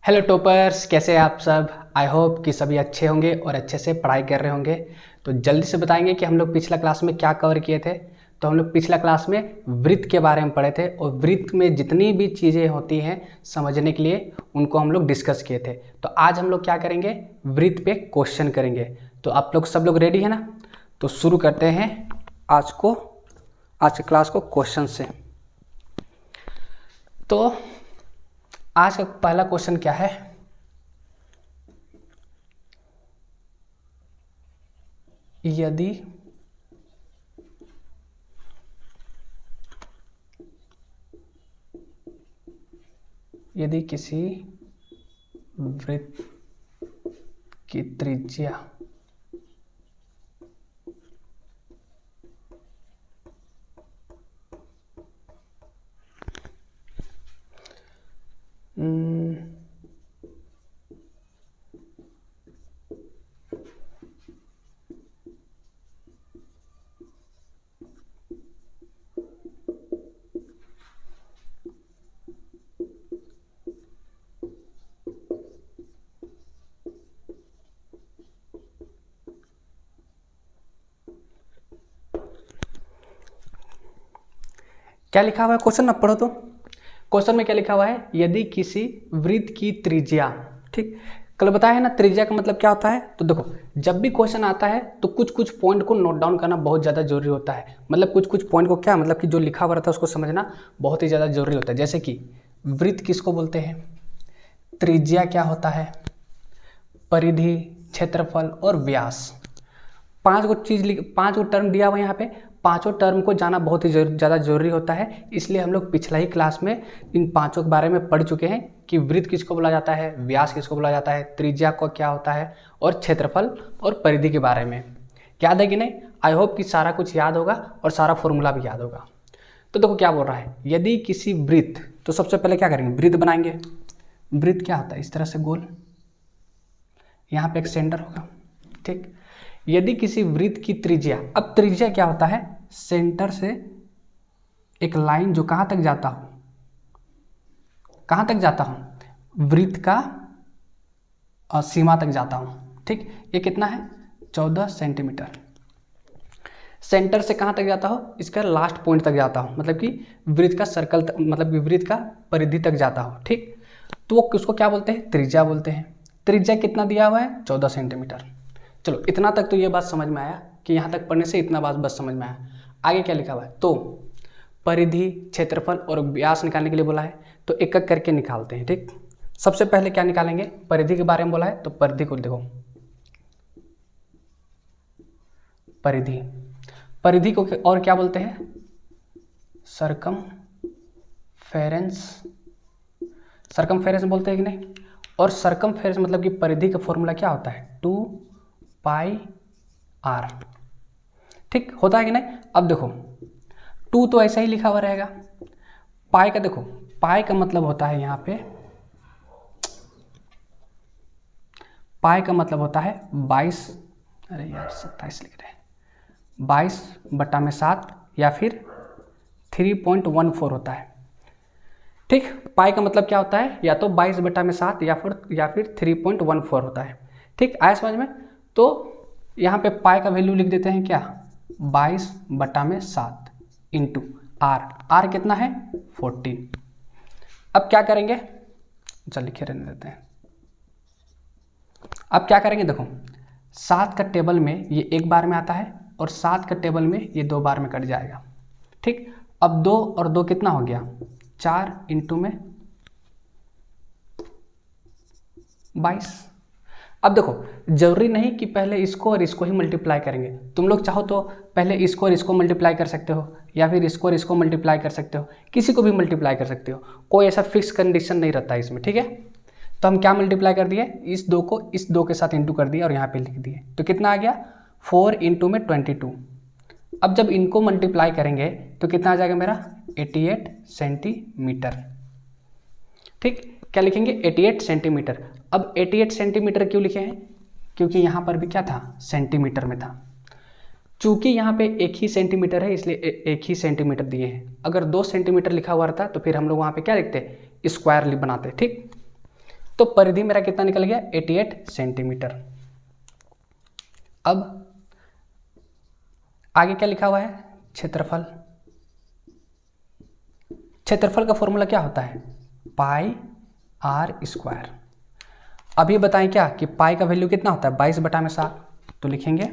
Hello toppers, कैसे हैं आप सब। आई होप कि सभी अच्छे होंगे और अच्छे से पढ़ाई कर रहे होंगे। तो जल्दी से बताएंगे कि हम लोग पिछला क्लास में क्या कवर किए थे। तो हम लोग पिछला क्लास में वृत्त के बारे में पढ़े थे और वृत्त में जितनी भी चीज़ें होती हैं समझने के लिए उनको हम लोग डिस्कस किए थे। तो आज हम लोग क्या करेंगे, वृत्त पे क्वेश्चन करेंगे। तो आप लोग सब लोग रेडी है ना। तो शुरू करते हैं आज की क्लास को क्वेश्चन से। तो आज का पहला क्वेश्चन क्या है, यदि किसी वृत्त की त्रिज्या क्या लिखा हुआ है क्वेश्चन में, पढ़ो तो। क्वेश्चन में क्या लिखा हुआ है, यदि किसी वृत्त की त्रिज्या, ठीक, कल बताया है ना त्रिज्या का मतलब क्या होता है। तो देखो, जब भी क्वेश्चन आता है तो कुछ कुछ पॉइंट को नोट डाउन करना बहुत ज़्यादा जरूरी होता है। मतलब कुछ कुछ पॉइंट को क्या मतलब कि जो लिखा हुआ रहता है उसको समझना बहुत ही ज़्यादा जरूरी होता है। जैसे कि वृत्त किसको बोलते हैं, त्रिज्या क्या होता है, परिधि, क्षेत्रफल और व्यास। पांच गो टर्म दिया हुआ है यहाँ पे। पांचों टर्म को जाना बहुत ही ज़्यादा जरूरी होता है। इसलिए हम लोग पिछला ही क्लास में इन पांचों के बारे में पढ़ चुके हैं कि वृत्त किसको बोला जाता है, व्यास किसको बोला जाता है, त्रिज्या को क्या होता है और क्षेत्रफल और परिधि के बारे में। याद है कि नहीं। आई होप कि सारा कुछ याद होगा और सारा फॉर्मूला भी याद होगा। तो देखो क्या बोल रहा है, यदि किसी वृत्त, तो सबसे पहले क्या करेंगे, वृत्त बनाएंगे। वृत्त क्या होता है, इस तरह से गोल, यहाँ पे एक सेंटर होगा, ठीक। यदि किसी वृत्त की त्रिज्या, अब त्रिज्या क्या होता है, सेंटर से एक लाइन जो कहाँ तक जाता हो, कहाँ तक जाता हूँ, वृत्त का सीमा तक जाता हूँ, ठीक। ये कितना है, 14 सेंटीमीटर। सेंटर से कहाँ तक जाता हो, इसका लास्ट पॉइंट तक जाता हूँ, मतलब कि वृत्त का सर्कल मतलब कि वृत्त का परिधि तक जाता हो, ठीक। तो वो उसको क्या बोलते हैं, त्रिज्या बोलते हैं। त्रिज्या कितना दिया हुआ है, 14 सेंटीमीटर। चलो इतना तक तो ये बात समझ में आया कि यहाँ तक पढ़ने से इतना बात बस समझ में आया। आगे क्या लिखा हुआ है, तो परिधि, क्षेत्रफल और व्यास निकालने के लिए बोला है। तो एक एक करके निकालते हैं, ठीक। सबसे पहले क्या निकालेंगे, परिधि के बारे में बोला है तो परिधि को देखो, परिधि, परिधि को और क्या बोलते हैं, सरकमफेरेंस, सरकमफेरेंस बोलते हैं कि नहीं। और सरकमफेरेंस मतलब कि परिधि का फॉर्मूला क्या होता है, 2 पाई आर, ठीक होता है कि नहीं। अब देखो 2 तो ऐसा ही लिखा हुआ रहेगा, पाई का देखो, पाई का मतलब होता है यहाँ पे, पाई का मतलब होता है 22, अरे यार 27 लिख रहे हैं, 22/7 या फिर 3.14 होता है, ठीक। पाई का मतलब क्या होता है, या तो 22/7 या फिर 3.14 होता है, ठीक। आया समझ में। तो यहाँ पे पाई का वैल्यू लिख देते हैं क्या, 22/7 इंटू आर, आर कितना है 14। अब क्या करेंगे, चल लिखे रहने देते हैं। अब क्या करेंगे, देखो 7 का टेबल में ये एक बार में आता है और 7 का टेबल में ये 2 बार में कट जाएगा, ठीक। अब 2 और 2 कितना हो गया, 4 इंटू में 22। अब देखो जरूरी नहीं कि पहले इसको और इसको ही मल्टीप्लाई करेंगे, तुम लोग चाहो तो पहले इसको और इसको मल्टीप्लाई कर सकते हो, या फिर इसको और इसको मल्टीप्लाई कर सकते हो, किसी को भी मल्टीप्लाई कर सकते हो, कोई ऐसा फिक्स कंडीशन नहीं रहता इसमें, ठीक है। तो हम क्या मल्टीप्लाई कर दिए, इस 2 को इस 2 के साथ इंटू कर दिया और यहाँ पे लिख दिए, तो कितना आ गया 4 इंटू में 22। अब जब इनको मल्टीप्लाई करेंगे तो कितना आ जाएगा मेरा 88 सेंटीमीटर, ठीक। क्या लिखेंगे 88 सेंटीमीटर। अब 88 सेंटीमीटर क्यों लिखे हैं, क्योंकि यहाँ पर भी क्या था, सेंटीमीटर में था। चूंकि यहाँ पे एक ही सेंटीमीटर है इसलिए एक ही सेंटीमीटर दिए हैं। अगर 2 सेंटीमीटर लिखा हुआ रहता तो फिर हम लोग वहाँ पे क्या लिखते, स्क्वायर बनाते, ठीक। तो परिधि मेरा कितना निकल गया, 88 सेंटीमीटर। अब आगे क्या लिखा हुआ है, क्षेत्रफल। क्षेत्रफल का फॉर्मूला क्या होता है, पाई आर स्क्वायर। अभी बताएं क्या कि पाई का वैल्यू कितना होता है, 22/7। तो लिखेंगे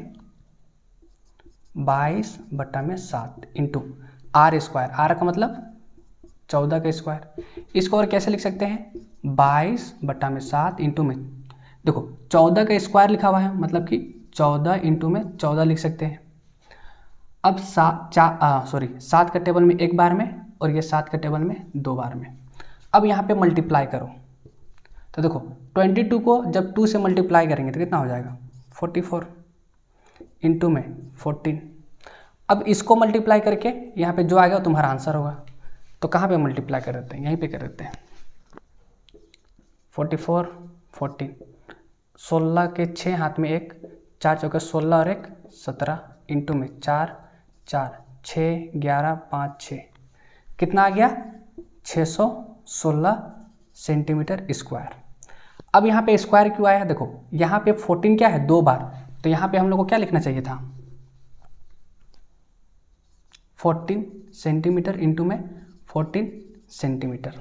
22/7 इंटू आर स्क्वायर। आर का मतलब 14 का स्क्वायर। इसको और कैसे लिख सकते हैं, 22/7 इंटू में, देखो 14 का स्क्वायर लिखा हुआ है, मतलब कि 14 इंटू में 14 लिख सकते हैं। अब 7 का टेबल में एक बार में, और ये 7 का टेबल में 2 बार में। अब यहाँ पे मल्टीप्लाई करो, तो देखो 22 को जब 2 से मल्टीप्लाई करेंगे तो कितना हो जाएगा, 44 इंटू में 14। अब इसको मल्टीप्लाई करके यहाँ पे जो आएगा वो तुम्हारा आंसर होगा। तो कहाँ पे मल्टीप्लाई कर देते हैं, यहीं पे कर देते हैं। 44 14, 16 के 6 हाथ में 1, 4 चौके 16 और 1 17 इंटू में 4 4 6 11 5 6, कितना आ गया, 616 सेंटीमीटर स्क्वायर। अब यहाँ पे स्क्वायर क्यों आया, देखो यहाँ पे 14 क्या है, 2 बार, तो यहाँ पे हम लोग को क्या लिखना चाहिए था, 14 सेंटीमीटर इंटू में 14 सेंटीमीटर।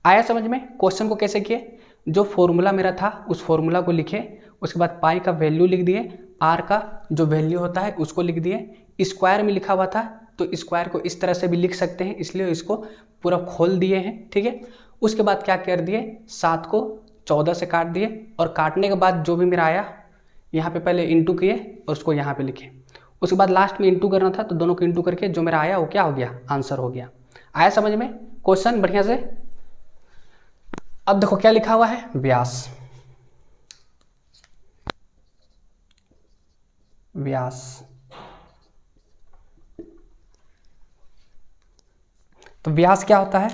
आया समझ में। क्वेश्चन को कैसे किए, जो फॉर्मूला मेरा था उस फॉर्मूला को लिखे, उसके बाद पाई का वैल्यू लिख दिए, आर का जो वैल्यू होता है उसको लिख दिए। स्क्वायर में लिखा हुआ था तो स्क्वायर को इस तरह से भी लिख सकते हैं, इसलिए इसको पूरा खोल दिए हैं, ठीक है। उसके बाद क्या कर दिए, 7 को 14 से काट दिए, और काटने के बाद जो भी मेरा आया यहाँ पे पहले इंटू किए और उसको यहाँ पे लिखे। उसके बाद लास्ट में इंटू करना था, तो दोनों को इंटू करके जो मेरा आया वो क्या हो गया, आंसर हो गया। आया समझ में क्वेश्चन बढ़िया से। अब देखो क्या लिखा हुआ है, व्यास। व्यास, तो व्यास क्या होता है,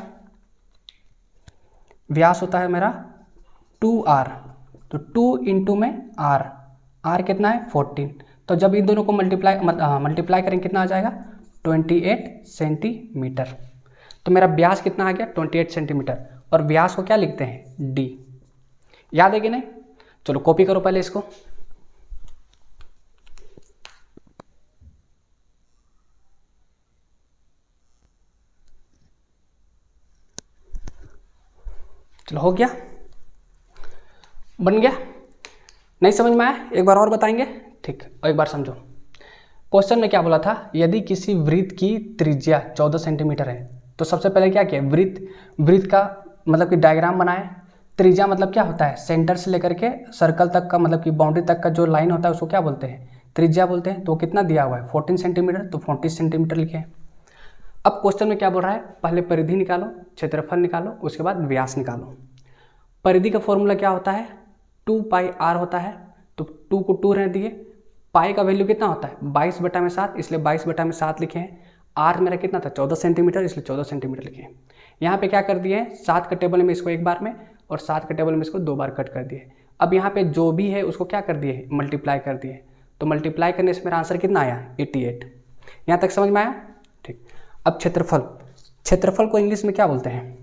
व्यास होता है मेरा 2r। तो 2 इंटू में r, r कितना है 14। तो जब इन दोनों को मल्टीप्लाई करेंगे कितना आ जाएगा, 28 सेंटीमीटर। तो मेरा व्यास कितना आ गया, 28 सेंटीमीटर। और व्यास को क्या लिखते हैं, d। याद है कि नहीं, चलो कॉपी करो पहले इसको। चलो हो गया, बन गया। नहीं समझ में आया, एक बार और बताएंगे, ठीक। और एक बार समझो, क्वेश्चन में क्या बोला था, यदि किसी वृत्त की त्रिज्या 14 सेंटीमीटर है, तो सबसे पहले क्या किया, वृत्त का मतलब कि डायग्राम बनाए। त्रिज्या मतलब क्या होता है, सेंटर से लेकर के सर्कल तक का, मतलब कि बाउंड्री तक का जो लाइन होता है उसको क्या बोलते हैं, त्रिज्या बोलते हैं। तो कितना दिया हुआ है 14 सेंटीमीटर, तो 40 सेंटीमीटर लिखे। अब क्वेश्चन में क्या बोल रहा है, पहले परिधि निकालो, क्षेत्रफल निकालो, उसके बाद व्यास निकालो। परिधि का फॉर्मूला क्या होता है, 2πr होता है। तो 2 को 2 रहने दिए। पाई का वैल्यू कितना होता है, 22/7, इसलिए 22/7 लिखे हैं। आर मेरा कितना था, 14 सेंटीमीटर, इसलिए 14 सेंटीमीटर लिखे हैं। यहाँ पे क्या कर दिए हैं, 7 के टेबल में इसको एक बार में, और 7 के टेबल में इसको 2 बार कट कर दिए। अब यहाँ पे जो भी है उसको क्या कर दिए, मल्टीप्लाई कर दिए। तो मल्टीप्लाई करने से मेरा आंसर कितना आया, 88। यहाँ तक समझ में आया, ठीक। अब क्षेत्रफल, क्षेत्रफल को इंग्लिश में क्या बोलते हैं,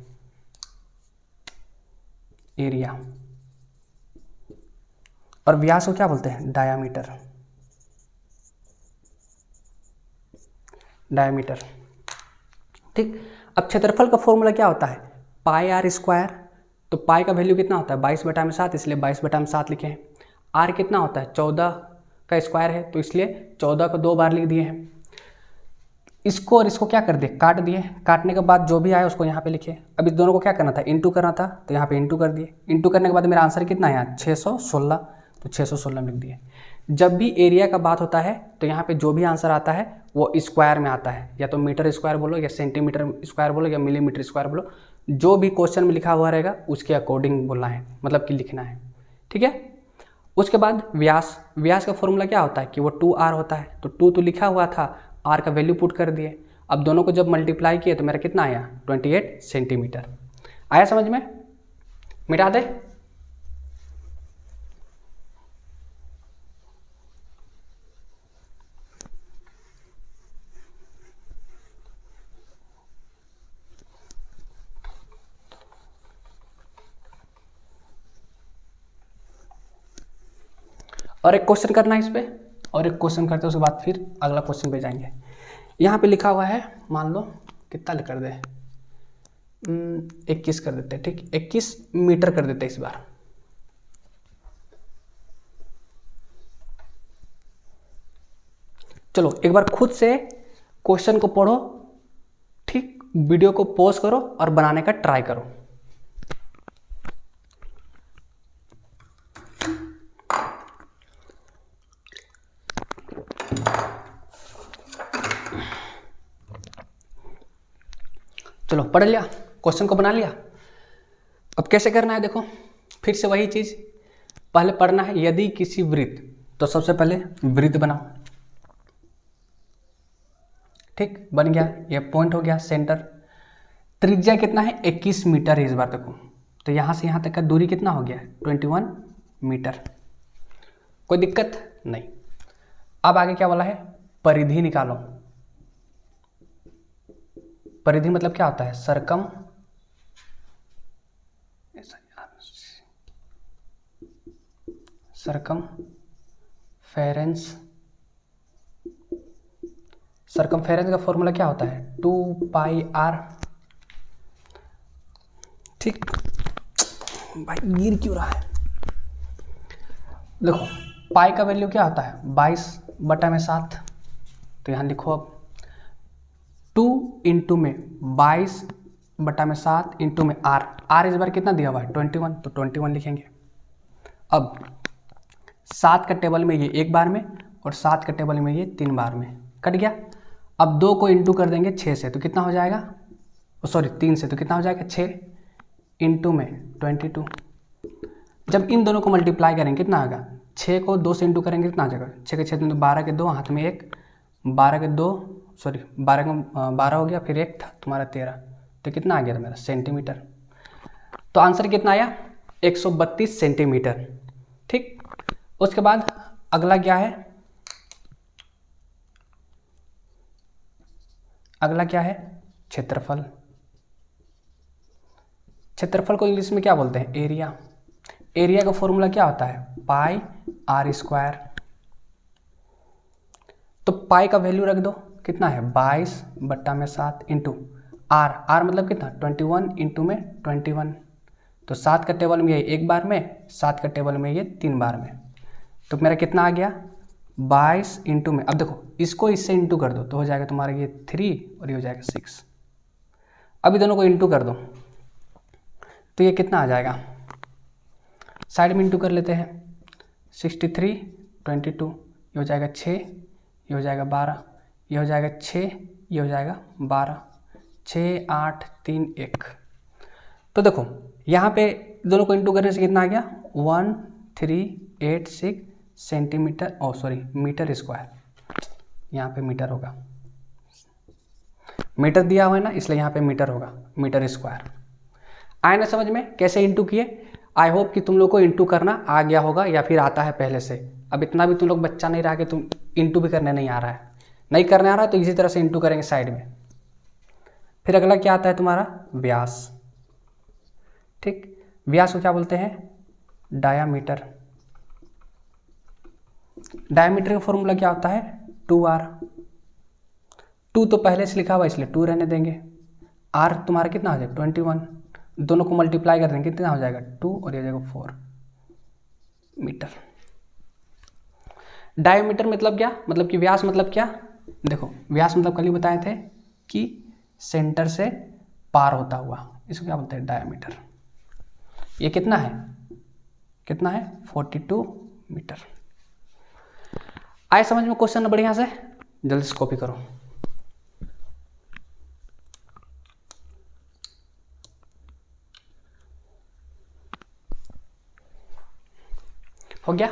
एरिया। और व्यास को क्या बोलते हैं, डायामीटर। डायामीटर, ठीक। अब क्षेत्रफल का फॉर्मूला क्या होता है, पाई आर स्क्वायर। तो पाई का वैल्यू कितना होता है, 22/7, इसलिए 22/7 लिखे हैं। आर कितना होता है, 14 का स्क्वायर है, तो इसलिए 14 को 2 बार लिख दिए हैं। इसको और इसको क्या कर दिए, काट दिए। काटने के बाद जो भी आया उसको यहाँ पे लिखे। अब इस दोनों को क्या करना था, इंटू करना था, तो यहाँ पे इंटू कर दिए। इंटू करने के बाद मेरा आंसर कितना आया, 616, तो 616 लिख दिए। जब भी एरिया का बात होता है तो यहाँ पे जो भी आंसर आता है वो स्क्वायर में आता है, या तो मीटर स्क्वायर बोलो, या सेंटीमीटर स्क्वायर बोलो, या मिलीमीटर स्क्वायर बोलो। जो भी क्वेश्चन में लिखा हुआ रहेगा उसके अकॉर्डिंग बोलना है, मतलब कि लिखना है, ठीक है। उसके बाद व्यास, व्यास का फॉर्मूला क्या होता है कि वो 2r होता है। तो 2 तो लिखा हुआ था, r का वैल्यू पुट कर दिए। अब दोनों को जब मल्टीप्लाई किए तो मेरा कितना आया, 28 सेंटीमीटर। आया समझ में, मिटा दे। और एक क्वेश्चन करना है इस पे, और एक क्वेश्चन करते हैं उसके बाद फिर अगला क्वेश्चन पे जाएंगे। यहाँ पे लिखा हुआ है, मान लो कितना कर दे, 21 कर देते हैं, ठीक, 21 मीटर कर देते हैं इस बार। चलो एक बार खुद से क्वेश्चन को पढ़ो, ठीक, वीडियो को पॉज करो और बनाने का ट्राई करो। चलो पढ़ लिया, क्वेश्चन को बना लिया। अब कैसे करना है देखो, फिर से वही चीज, पहले पढ़ना है यदि किसी वृत्त, तो सबसे पहले वृत्त बनाओ, ठीक, बन गया, ये पॉइंट हो गया सेंटर। त्रिज्या कितना है, 21 मीटर है इस बार देखो, तो यहाँ से यहाँ तक का दूरी कितना हो गया, 21 मीटर। कोई दिक्कत नहीं। अब आगे क्या बोला है, परिधि निकालो। परिधि मतलब क्या होता है, सरकम फेरेंस। सरकमफेरेंस का फॉर्मूला क्या होता है, 2πr, ठीक। भाई गिर क्यों रहा है, देखो पाई का वैल्यू क्या होता है, 22/7, तो यहाँ लिखो अब 2 इंटू में 22/7 इंटू में r इस बार कितना दिया हुआ है, 21, तो 21 लिखेंगे। अब 7 का टेबल में ये एक बार में, और 7 का टेबल में ये 3 बार में, कट गया। अब 2 को इंटू कर देंगे 6 से, तो कितना हो जाएगा, सॉरी 3 से, तो कितना हो जाएगा, 6 इंटू में 22। जब इन दोनों को मल्टीप्लाई करेंगे कितना आएगा, 6 को 2 से इंटू करेंगे कितना आ जाएगा, 6 के 6 12 के 2, हाथ में 1, 12 के 2, सॉरी 12 को 12 हो गया, फिर 1 था तुम्हारा 13, तो कितना आ गया था मेरा, सेंटीमीटर। तो आंसर कितना आया, 132 सेंटीमीटर, ठीक। उसके बाद अगला क्या है, अगला क्या है, क्षेत्रफल। क्षेत्रफल को इंग्लिश में क्या बोलते हैं, एरिया। एरिया का फॉर्मूला क्या होता है, पाई r स्क्वायर। तो पाई का वैल्यू रख दो, कितना है, 22/7 इंटू r मतलब कितना, 21 इंटू में 21, तो 7 का टेबल में ये एक बार में, 7 का टेबल में ये 3 बार में, तो मेरा कितना आ गया, 22 इंटू में, अब देखो इसको इससे इंटू कर दो तो हो जाएगा तुम्हारा ये 3 और ये हो जाएगा 6। अभी दोनों को इंटू कर दो तो ये कितना आ जाएगा, साइड में इंटू कर लेते हैं, 63, 22, ये हो जाएगा 6, ये हो जाएगा 12, ये हो जाएगा 6, ये हो जाएगा 12, 6, 8, 3, 1। तो देखो यहाँ पे दोनों को इंटू करने से कितना आ गया, 1386 सेंटीमीटर, सॉरी मीटर स्क्वायर, यहाँ पे मीटर होगा, मीटर दिया हुआ है ना, इसलिए यहाँ पे मीटर होगा, मीटर स्क्वायर। आए ना समझ में कैसे इंटू किए। आई होप कि तुम लोग को इंटू करना आ गया होगा, या फिर आता है पहले से। अब इतना भी तुम लोग बच्चा नहीं रहा कि तुम इंटू भी करने नहीं आ रहा है, नहीं करने आ रहा है तो इसी तरह से इंटू करेंगे साइड में। फिर अगला क्या आता है तुम्हारा, व्यास, ठीक। व्यास को क्या बोलते हैं, डायामीटर। डायामीटर का फॉर्मूला क्या होता है, 2r। 2 तो पहले से लिखा हुआ इसलिए 2 रहने देंगे, r तुम्हारा कितना हो जाएगा, 21, दोनों को मल्टीप्लाई कर देंगे कितना हो जाएगा, 2 और ये हो जाएगा 4 मीटर। डायमीटर मतलब क्या, मतलब कि व्यास मतलब क्या, देखो व्यास मतलब कल ही बताए थे कि सेंटर से पार होता हुआ, इसको क्या बोलते हैं, डायमीटर। ये कितना है, कितना है, 42 मीटर। आए समझ में क्वेश्चन बढ़िया से, जल्दी से कॉपी करो। हो गया।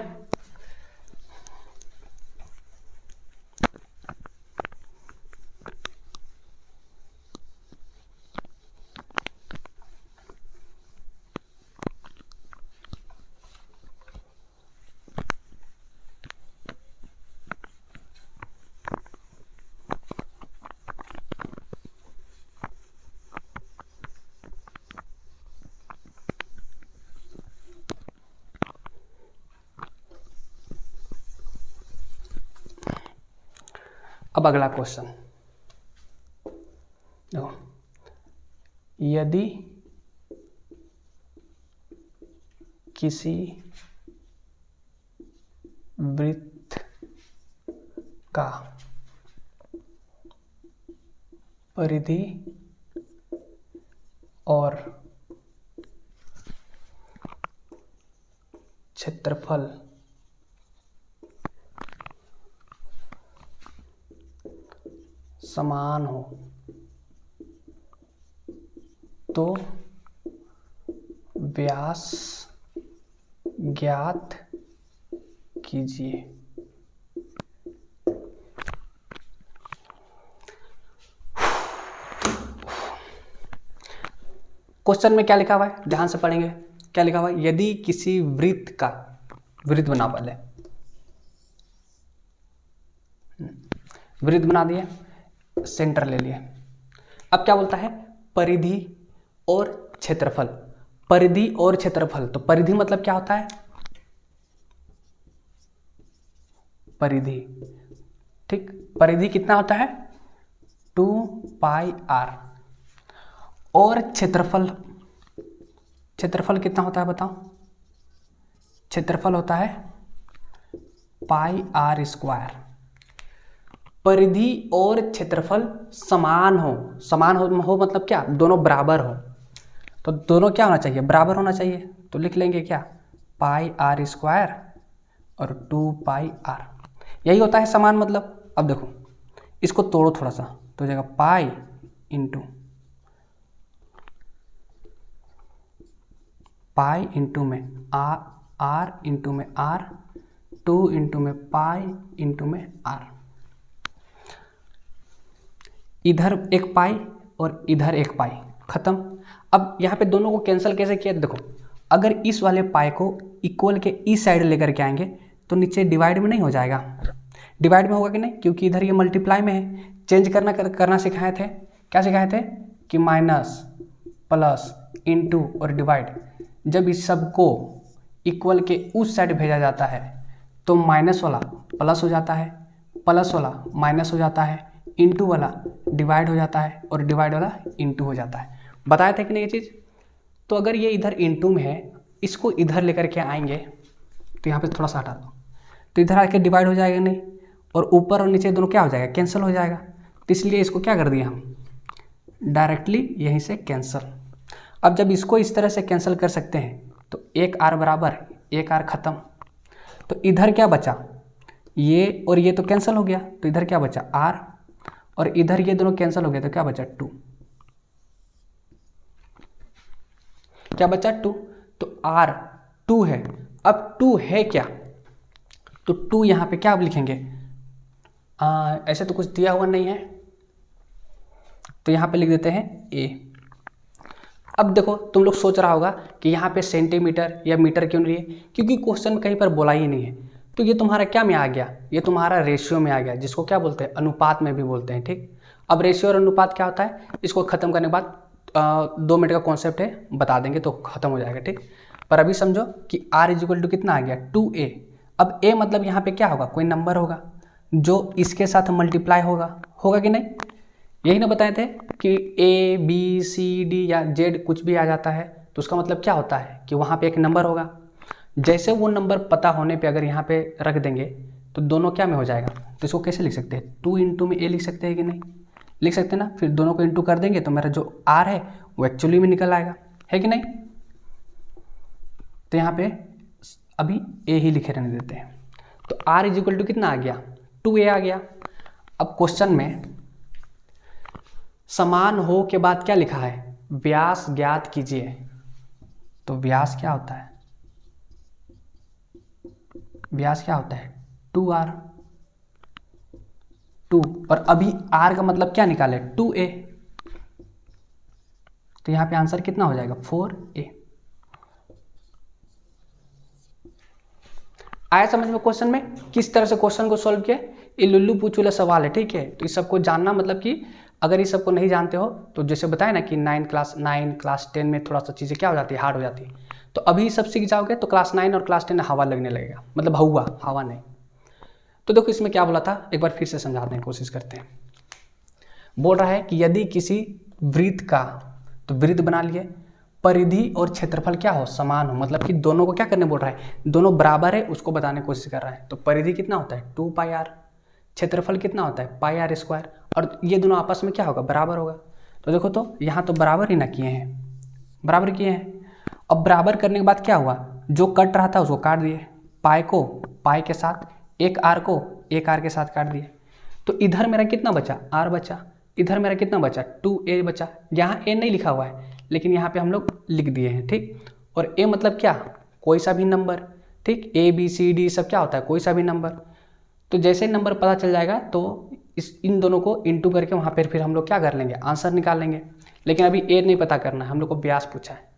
अब अगला क्वेश्चन देखो, यदि किसी वृत्त का परिधि और क्षेत्रफल समान हो तो व्यास ज्ञात कीजिए। क्वेश्चन में क्या लिखा हुआ है, ध्यान से पढ़ेंगे। क्या लिखा हुआ है, यदि किसी वृत्त का, वृत्त बना पहले, वृत्त बना दिए, सेंटर ले लिए। अब क्या बोलता है, परिधि और क्षेत्रफल। परिधि और क्षेत्रफल, तो परिधि मतलब क्या होता है, परिधि, ठीक, परिधि कितना होता है 2πr। और क्षेत्रफल, क्षेत्रफल कितना होता है बताओ, क्षेत्रफल होता है πr²। परिधि और क्षेत्रफल समान हो, समान हो मतलब क्या, दोनों बराबर हो, तो दोनों क्या होना चाहिए, बराबर होना चाहिए। तो लिख लेंगे क्या, πr² और 2πr, यही होता है समान मतलब। अब देखो इसको तोड़ो थोड़ा सा, तो हो जाएगा पाई इंटू में आर इंटू में आर, 2 इंटू में पाई इंटू में आर। इधर एक पाई और इधर एक पाई, खत्म। अब यहाँ पे दोनों को कैंसिल कैसे किया, देखो अगर इस वाले पाई को इक्वल के इस साइड लेकर के आएंगे तो नीचे डिवाइड में नहीं हो जाएगा, डिवाइड में होगा कि नहीं, क्योंकि इधर ये मल्टीप्लाई में है। चेंज करना सिखाए थे, क्या सिखाए थे कि माइनस प्लस इंटू और डिवाइड। जब इस सब को इक्वल के उस साइड भेजा जाता है तो माइनस वाला प्लस हो जाता है, प्लस वाला माइनस हो जाता है, इंटू वाला डिवाइड हो जाता है और डिवाइड वाला इंटू हो जाता है। बताया था कि नहीं ये चीज़। तो अगर ये इधर इंटू में है, इसको इधर लेकर के आएंगे तो यहाँ पे थोड़ा सा हटा दो, तो इधर आके डिवाइड हो जाएगा नहीं, और ऊपर और नीचे दोनों क्या हो जाएगा, कैंसिल हो जाएगा। तो इसलिए इसको क्या कर दिया हम, डायरेक्टली यहीं से कैंसिल। अब जब इसको इस तरह से कैंसिल कर सकते हैं तो एक आर बराबर एक आर खत्म। तो इधर क्या बचा, ये और ये तो कैंसिल हो गया, तो इधर क्या बचा आर, और इधर ये दोनों कैंसिल हो गया तो क्या बचा 2, क्या बचा 2। तो आर 2 है। अब 2 है क्या, तो 2 यहाँ पे क्या आप लिखेंगे, ऐसे तो कुछ दिया हुआ नहीं है, तो यहाँ पे लिख देते हैं a। अब देखो तुम लोग सोच रहा होगा कि यहाँ पे सेंटीमीटर या मीटर क्यों नहीं है, क्योंकि क्वेश्चन में कहीं पर बोला ही नहीं है। तो ये तुम्हारा क्या में आ गया, ये तुम्हारा रेशियो में आ गया, जिसको क्या बोलते हैं, अनुपात में भी बोलते हैं, ठीक। अब रेशियो और अनुपात क्या होता है, इसको खत्म करने के बाद 2 मिनट का कॉन्सेप्ट है, बता देंगे तो खत्म हो जाएगा, ठीक। पर अभी समझो कि r इक्वल टू कितना आ गया 2a। अब a मतलब यहाँ पे क्या होगा, कोई नंबर होगा जो इसके साथ मल्टीप्लाई होगा कि नहीं। यही ना बताए थे कि a b c d या z कुछ भी आ जाता है तो उसका मतलब क्या होता है कि वहाँ पे एक नंबर होगा। जैसे वो नंबर पता होने पे अगर यहाँ पे रख देंगे तो दोनों क्या में हो जाएगा। तो इसको कैसे लिख सकते हैं, 2 इंटू में a लिख सकते हैं कि नहीं, लिख सकते हैं ना। फिर दोनों को इंटू कर देंगे तो मेरा जो r है वो एक्चुअली में निकल आएगा, है कि नहीं। तो यहाँ पे अभी a ही लिखे रहने देते हैं। तो r इज इक्वल टू कितना आ गया 2a आ गया। अब क्वेश्चन में समान हो के बाद क्या लिखा है, व्यास ज्ञात कीजिए। तो व्यास क्या होता है, व्यास क्या होता है 2r, 2, और अभी r का मतलब क्या निकाले 2a, तो यहाँ पे आंसर कितना हो जाएगा 4a। आया समझ में क्वेश्चन में किस तरह से क्वेश्चन को सॉल्व किया। ये लुल्लू पूछ वाला सवाल है, ठीक है। तो इस सबको जानना मतलब कि अगर इस सबको नहीं जानते हो तो जैसे बताया ना कि 9 क्लास 10 में थोड़ा सा चीज़ें क्या हो जाती है, हार्ड हो जाती है। तो अभी सब सीख जाओगे तो क्लास 9 और क्लास 10 हवा लगने लगेगा, मतलब हवा नहीं। तो देखो इसमें क्या बोला था, एक बार फिर से समझाने की कोशिश करते हैं। बोल रहा है कि यदि किसी वृत्त का, तो वृत्त बना लिए, परिधि और क्षेत्रफल क्या हो, समान हो, मतलब कि दोनों को क्या करने बोल रहा है, दोनों बराबर है उसको बताने की कोशिश कर रहा है। तो परिधि कितना होता है 2πr, क्षेत्रफल कितना होता है πr², और ये दोनों आपस में क्या होगा, बराबर होगा। तो देखो तो यहाँ तो बराबर ही ना किए हैं, बराबर किए हैं। अब बराबर करने के बाद क्या हुआ, जो कट रहा था उसको काट दिए, पाई को पाई के साथ, एक आर को एक आर के साथ काट दिए। तो इधर मेरा कितना बचा, आर बचा, इधर मेरा कितना बचा 2a बचा। यहाँ a नहीं लिखा हुआ है लेकिन यहाँ पे हम लोग लिख दिए हैं, ठीक। और a मतलब क्या, कोई सा भी नंबर, ठीक। a b c d सब क्या होता है, कोई सा भी नंबर। तो जैसे ही नंबर पता चल जाएगा तो इन दोनों को इंटू करके वहाँ पर फिर हम लोग क्या कर लेंगे, आंसर निकाल लेंगे। लेकिन अभी a नहीं पता करना है, हम लोग को व्यास पूछा है।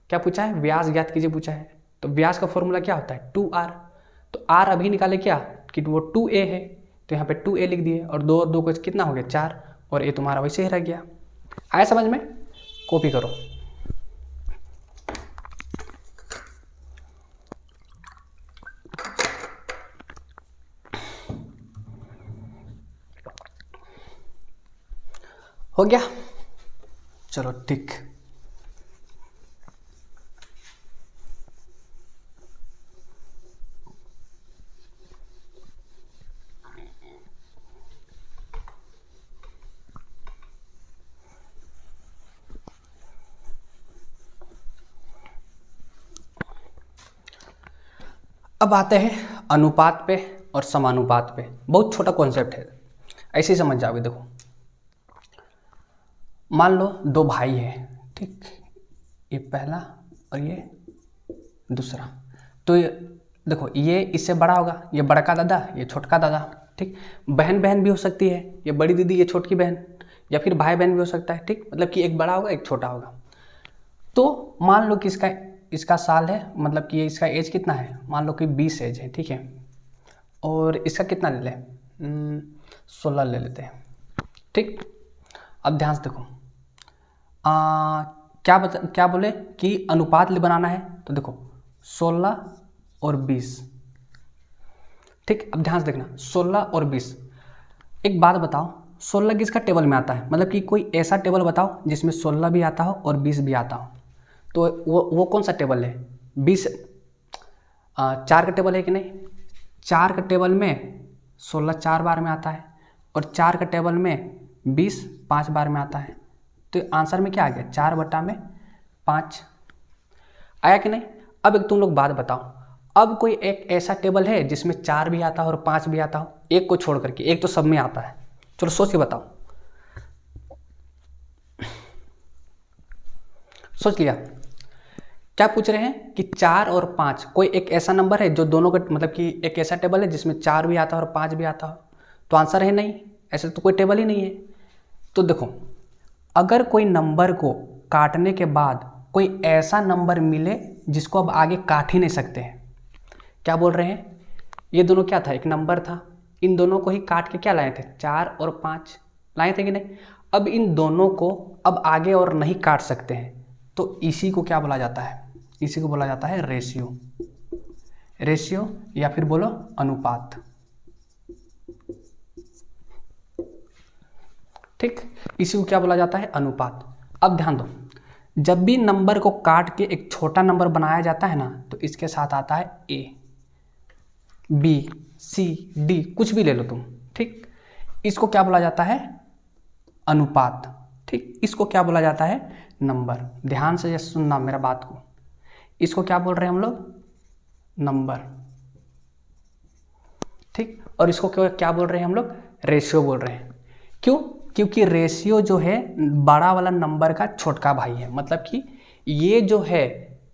क्या पूछा है, व्यास ज्ञात कीजिए पूछा है। तो व्यास का फॉर्मूला क्या होता है 2r। तो r अभी निकाले क्या कि वो 2a है, तो यहाँ पे 2a लिख दिए, और 2 और 2 को कितना हो गया 4, और ये तुम्हारा वैसे ही रह गया। आया समझ में, कॉपी करो। हो गया, चलो ठीक। अब आते हैं अनुपात पे और समानुपात पे। बहुत छोटा कॉन्सेप्ट है, ऐसे ही समझ जाओगे। देखो मान लो दो भाई हैं, ठीक, ये पहला और ये दूसरा। तो ये देखो, ये इससे बड़ा होगा, ये बड़का दादा, ये छोटका दादा, ठीक। बहन बहन भी हो सकती है, ये बड़ी दीदी, ये छोटकी बहन, या फिर भाई बहन भी हो सकता है, ठीक। मतलब कि एक बड़ा होगा एक छोटा होगा। तो मान लो कि इसका साल है, मतलब कि इसका एज कितना है, मान लो कि 20 एज है, ठीक है। और इसका कितना ले लें, 16 ले लेते हैं, ठीक। अब ध्यान से देखो, क्या बोले कि अनुपात बनाना है। तो देखो 16 और 20, ठीक। अब ध्यान से देखना 16 और 20। एक बात बताओ, 16 किसका टेबल में आता है, मतलब कि कोई ऐसा टेबल बताओ जिसमें 16 भी आता हो और 20 भी आता हो। तो वो कौन सा टेबल है, 20 4 का टेबल है कि नहीं। 4 का टेबल में 16 4 बार में आता है, और 4 का टेबल में 20 5 बार में आता है। तो आंसर में क्या आ गया, 4/5 आया कि नहीं। अब एक तुम लोग बात बताओ, अब कोई एक ऐसा टेबल है जिसमें 4 भी आता हो और 5 भी आता हो, एक को छोड़ करके, एक तो सब में आता है। चलो सोच के बताओ, सोच लिया। क्या पूछ रहे हैं कि 4 और 5, कोई एक ऐसा नंबर है जो दोनों का, मतलब कि एक ऐसा टेबल है जिसमें 4 भी आता हो और 5 भी आता हो। तो आंसर है नहीं, ऐसे तो कोई टेबल ही नहीं है। तो देखो, अगर कोई नंबर को काटने के बाद कोई ऐसा नंबर मिले जिसको अब आगे काट ही नहीं सकते हैं, क्या बोल रहे हैं, ये दोनों क्या था, एक नंबर था, इन दोनों को ही काट के क्या लाए थे, 4 और 5 लाए थे कि नहीं। अब इन दोनों को अब आगे और नहीं काट सकते हैं, तो इसी को क्या बोला जाता है, इसी को बोला जाता है रेशियो। रेशियो या फिर बोलो अनुपात, ठीक। इसी को क्या बोला जाता है, अनुपात। अब ध्यान दो, जब भी नंबर को काट के एक छोटा नंबर बनाया जाता है ना, तो इसके साथ आता है a, b, c, d, कुछ भी ले लो तुम, ठीक। इसको क्या बोला जाता है, अनुपात, ठीक। इसको क्या बोला जाता है, नंबर। ध्यान से सुनना मेरा बात को, इसको क्या बोल रहे हैं हम लोग, नंबर, ठीक। और इसको क्या बोल रहे हैं हम लोग, रेशियो बोल रहे हैं। क्यों, क्योंकि रेशियो जो है बड़ा वाला नंबर का छोटका भाई है, मतलब कि ये जो है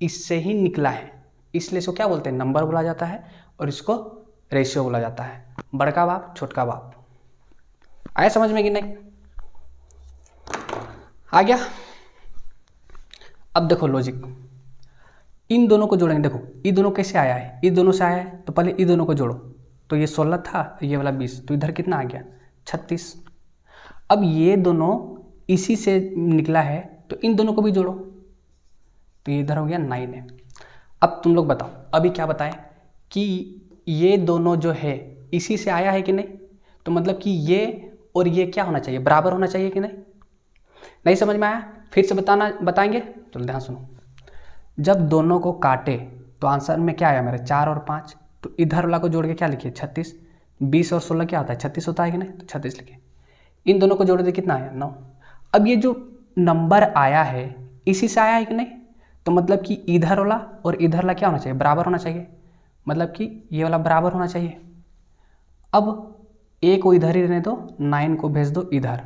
इससे ही निकला है, इसलिए इसको क्या बोलते हैं, नंबर बोला जाता है, और इसको रेशियो बोला जाता है, बड़का बाप छोटका बाप। आया समझ में कि नहीं, आ गया। अब देखो लॉजिक, इन दोनों को जोड़ेंगे। देखो ये दोनों कैसे आया है, ये दोनों से आया है, तो पहले ये दोनों को जोड़ो। तो ये 16 था, ये वाला 20, तो इधर कितना आ गया 36। अब ये दोनों इसी से निकला है, तो इन दोनों को भी जोड़ो, तो ये इधर हो गया 9 है। अब तुम लोग बताओ, अभी क्या बताएं कि ये दोनों जो है इसी से आया है कि नहीं, तो मतलब कि ये और ये क्या होना चाहिए, बराबर होना चाहिए कि नहीं। नहीं समझ में आया, फिर से बताएंगे। तो ध्यान सुनो, जब दोनों को काटे तो आंसर में क्या आया मेरे 4 और 5, तो इधर वाला को जोड़ के क्या लिखिए 36, 20 और 16 क्या होता है 36 होता है कि नहीं, तो 36 लिखिए। इन दोनों को जोड़ दे कितना आया 9। अब ये जो नंबर आया है इसी से आया है कि नहीं, तो मतलब कि इधर वाला और इधर वाला क्या होना चाहिए, बराबर होना चाहिए, मतलब कि ये वाला बराबर होना चाहिए। अब ए को इधर ही रहने दो, 9 को भेज दो इधर,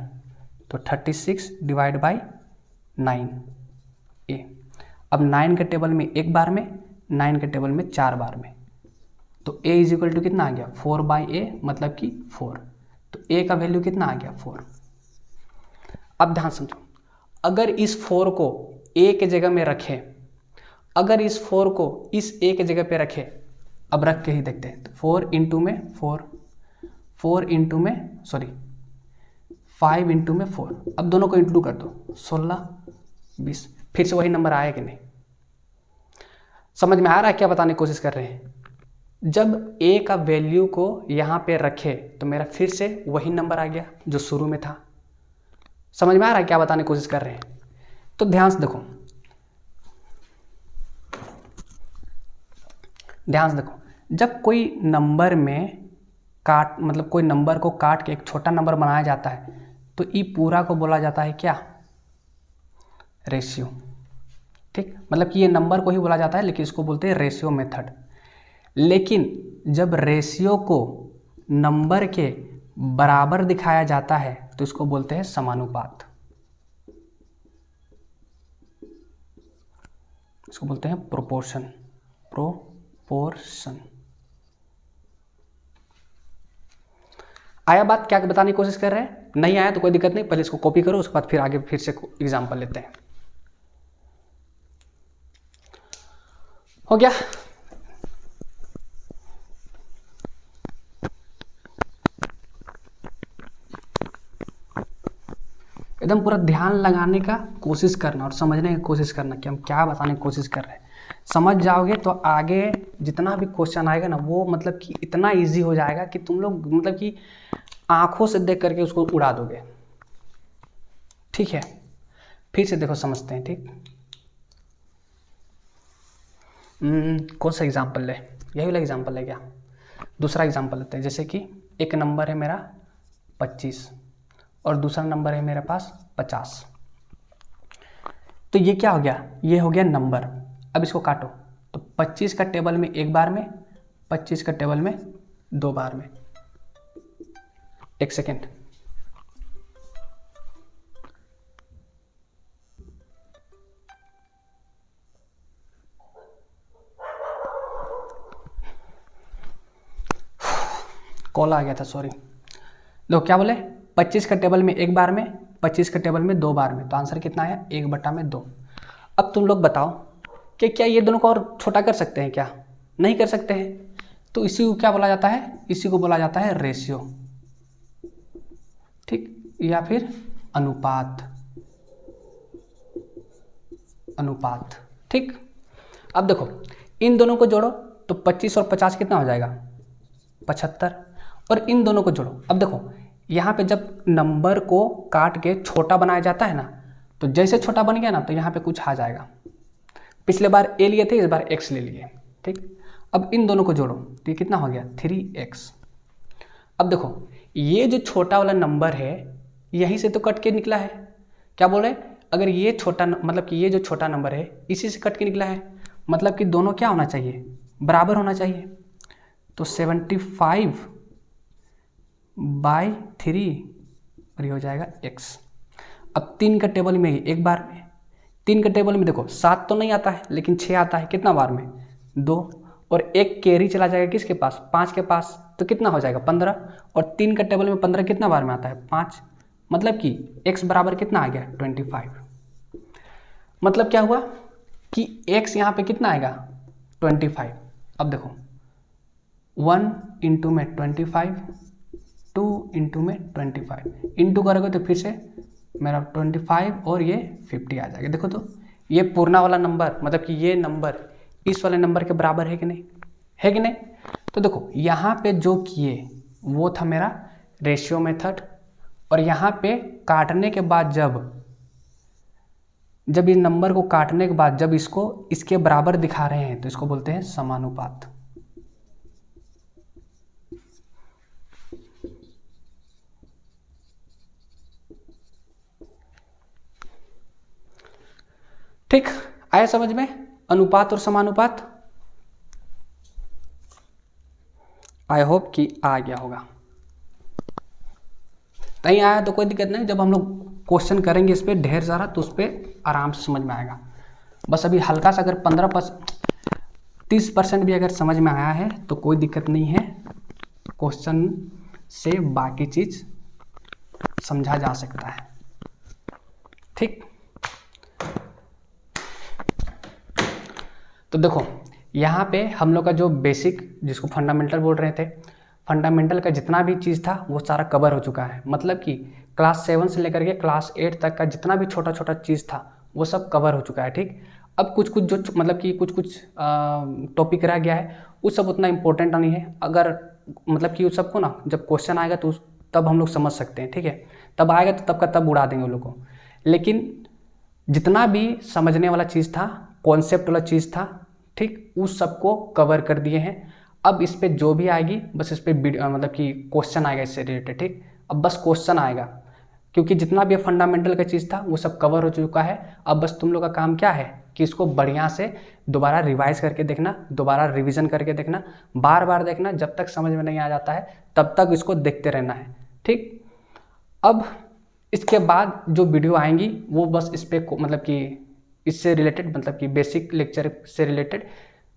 तो 36 डिवाइड बाई 9 ए। अब 9 के टेबल में एक बार में, 9 के टेबल में 4 बार में, तो a इज इक्वल टू कितना आ गया 4 बाई ए, मतलब कि 4, तो a का वैल्यू कितना आ गया 4। अब ध्यान समझो, अगर इस 4 को a के जगह में रखें, अगर इस 4 को इस a के जगह पे रखें, अब रख के ही देखते हैं, तो 4 इंटू में 4, 4 इंटू में 5 इंटू में 4, अब दोनों को इंटू कर दो 16 20, फिर से वही नंबर आया कि नहीं, समझ में आ रहा है क्या बताने की कोशिश कर रहे हैं। जब a का वैल्यू को यहाँ पे रखे तो मेरा फिर से वही नंबर आ गया जो शुरू में था। समझ में आ रहा है क्या बताने की कोशिश कर रहे हैं। तो ध्यान से देखो, ध्यान से देखो, जब कोई नंबर में मतलब कोई नंबर को काट के एक छोटा नंबर बनाया जाता है तो ई पूरा को बोला जाता है क्या, रेशियो। ठीक, मतलब कि ये नंबर को ही बोला जाता है, लेकिन इसको बोलते हैं रेशियो मेथड। लेकिन जब रेशियो को नंबर के बराबर दिखाया जाता है तो इसको बोलते हैं समानुपात, इसको बोलते हैं प्रोपोर्शन, प्रोपोर्शन। आया बात, क्या बताने की कोशिश कर रहे हैं, नहीं आया तो कोई दिक्कत नहीं, पहले इसको कॉपी करो, उसके बाद फिर आगे फिर से एग्जांपल लेते हैं। हो गया, एकदम पूरा ध्यान लगाने का कोशिश करना और समझने की कोशिश करना कि हम क्या बताने की कोशिश कर रहे हैं। समझ जाओगे तो आगे जितना भी क्वेश्चन आएगा ना वो मतलब कि इतना इजी हो जाएगा कि तुम लोग मतलब कि आंखों से देख करके उसको उड़ा दोगे। ठीक है, फिर से देखो समझते हैं। ठीक, कौन सा एग्जाम्पल ले, यही वाला एग्जाम्पल है क्या, दूसरा एग्जाम्पल लेते हैं। जैसे कि एक नंबर है मेरा 25 और दूसरा नंबर है मेरे पास 50, तो ये क्या हो गया, ये हो गया नंबर। अब इसको काटो तो 25 का टेबल में एक बार में, 25 का टेबल में 2 बार में। एक सेकेंड, कॉल आ गया था, सॉरी। देखो क्या बोले, 25 का टेबल में एक बार में, 25 का टेबल में 2 बार में, तो आंसर कितना आया 1/2। अब तुम लोग बताओ कि क्या ये दोनों को और छोटा कर सकते हैं क्या, नहीं कर सकते हैं, तो इसी को क्या बोला जाता है, इसी को बोला जाता है रेशियो। ठीक, या फिर अनुपात, अनुपात। ठीक, अब देखो इन दोनों को जोड़ो तो 25 और 50 कितना हो जाएगा 75, और इन दोनों को जोड़ो। अब देखो यहाँ पे जब नंबर को काट के छोटा बनाया जाता है ना, तो जैसे छोटा बन गया ना तो यहाँ पे कुछ आ जाएगा। पिछले बार a लिए थे, इस बार x ले लिए। ठीक, अब इन दोनों को जोड़ो तो ये कितना हो गया 3x। अब देखो ये जो छोटा वाला नंबर है यहीं से तो कट के निकला है, क्या बोल रहे हैं, अगर ये छोटा मतलब कि ये जो छोटा नंबर है इसी से कट के निकला है, मतलब कि दोनों क्या होना चाहिए, बराबर होना चाहिए। तो 75/3 और ये हो जाएगा x। अब 3 का टेबल में एक बार में, 3 के टेबल में देखो 7 तो नहीं आता है लेकिन 6 आता है, कितना बार में 2, और एक कैरी चला जाएगा किसके पास 5 के पास, तो कितना हो जाएगा 15, और 3 का टेबल में 15 कितना बार में आता है 5, मतलब कि x बराबर कितना आ गया 25। मतलब क्या हुआ कि x यहाँ पे कितना आएगा 25। अब देखो 1 इंटू में 25, 2 इंटू में 25, इंटू करोगे तो फिर से मेरा 25 और ये 50 आ जाएगा। देखो तो ये पूर्णा वाला नंबर मतलब कि ये नंबर इस वाले नंबर के बराबर है कि नहीं, है कि नहीं। तो देखो यहाँ पे जो किए वो था मेरा रेशियो मेथड। और यहाँ पे काटने के बाद जब इस नंबर को काटने के बाद जब इसको इसके बराबर दिखा रहे हैं तो इसको बोलते हैं समानुपात। ठीक, आया समझ में अनुपात और समानुपात? आई होप कि आ गया होगा। नहीं आया तो कोई दिक्कत नहीं, जब हम लोग क्वेश्चन करेंगे इस पर ढेर सारा तो उस पर आराम से समझ में आएगा। बस अभी हल्का सा अगर 30% भी अगर समझ में आया है तो कोई दिक्कत नहीं है, क्वेश्चन से बाकी चीज समझा जा सकता है। ठीक, तो देखो यहाँ पे हम लोग का जो बेसिक जिसको फंडामेंटल बोल रहे थे, फंडामेंटल का जितना भी चीज़ था वो सारा कवर हो चुका है। मतलब कि क्लास 7 से लेकर के क्लास 8 तक का जितना भी छोटा छोटा चीज़ था वो सब कवर हो चुका है। ठीक, अब कुछ कुछ जो मतलब कि कुछ कुछ टॉपिक रह गया है वो सब उतना इम्पोर्टेंट नहीं है। अगर मतलब कि उस सबको ना जब क्वेश्चन आएगा तो तब हम लोग समझ सकते हैं। ठीक है, तब आएगा तो तब का तब उड़ा देंगे उन लोग को। लेकिन जितना भी समझने वाला चीज़ था, कॉन्सेप्ट वाला चीज़ था, ठीक, उस सबको कवर कर दिए हैं। अब इस पे जो भी आएगी बस इस पे मतलब कि क्वेश्चन आएगा इससे रिलेटेड। ठीक, अब बस क्वेश्चन आएगा क्योंकि जितना भी फंडामेंटल का चीज़ था वो सब कवर हो चुका है। अब बस तुम लोग का काम क्या है कि इसको बढ़िया से दोबारा रिवाइज करके देखना, दोबारा रिवीजन करके देखना, बार बार देखना, जब तक समझ में नहीं आ जाता है तब तक इसको देखते रहना है। ठीक, अब इसके बाद जो वीडियो आएंगी वो बस इस पे मतलब कि इससे रिलेटेड मतलब कि बेसिक लेक्चर से रिलेटेड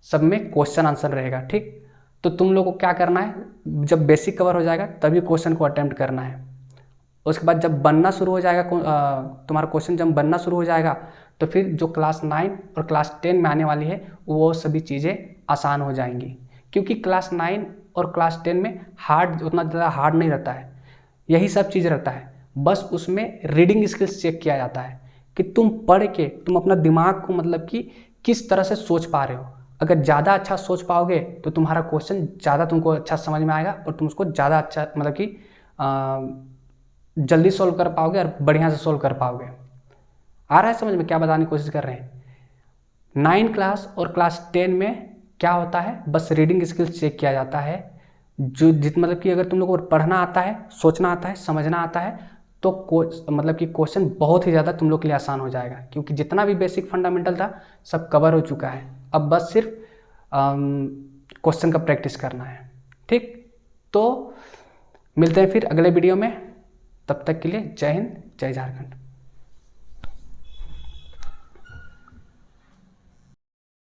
सब में क्वेश्चन आंसर रहेगा। ठीक, तो तुम लोग को क्या करना है, जब बेसिक कवर हो जाएगा तभी क्वेश्चन को अटेम्प्ट करना है। उसके बाद जब बनना शुरू हो जाएगा तुम्हारा क्वेश्चन जब बनना शुरू हो जाएगा तो फिर जो क्लास 9 और क्लास 10 में आने वाली है वो सभी चीज़ें आसान हो जाएंगी। क्योंकि क्लास 9 और क्लास 10 में हार्ड उतना ज़्यादा हार्ड नहीं रहता है, यही सब चीज़ रहता है। बस उसमें रीडिंग स्किल्स चेक किया जाता है कि तुम पढ़ के तुम अपना दिमाग को मतलब कि किस तरह से सोच पा रहे हो। अगर ज़्यादा अच्छा सोच पाओगे तो तुम्हारा क्वेश्चन ज़्यादा तुमको अच्छा समझ में आएगा और तुम उसको ज़्यादा अच्छा मतलब कि जल्दी सोल्व कर पाओगे और बढ़िया से सोल्व कर पाओगे। आ रहा है समझ में क्या बताने की कोशिश कर रहे हैं? 9 क्लास और क्लास 10 में क्या होता है, बस रीडिंग स्किल्स चेक किया जाता है। जो मतलब कि अगर तुम लोगों को पढ़ना आता है, सोचना आता है, समझना आता है तो मतलब कि क्वेश्चन बहुत ही ज़्यादा तुम लोग के लिए आसान हो जाएगा। क्योंकि जितना भी बेसिक फंडामेंटल था सब कवर हो चुका है। अब बस सिर्फ क्वेश्चन का प्रैक्टिस करना है। ठीक, तो मिलते हैं फिर अगले वीडियो में, तब तक के लिए जय हिंद, जय झारखंड।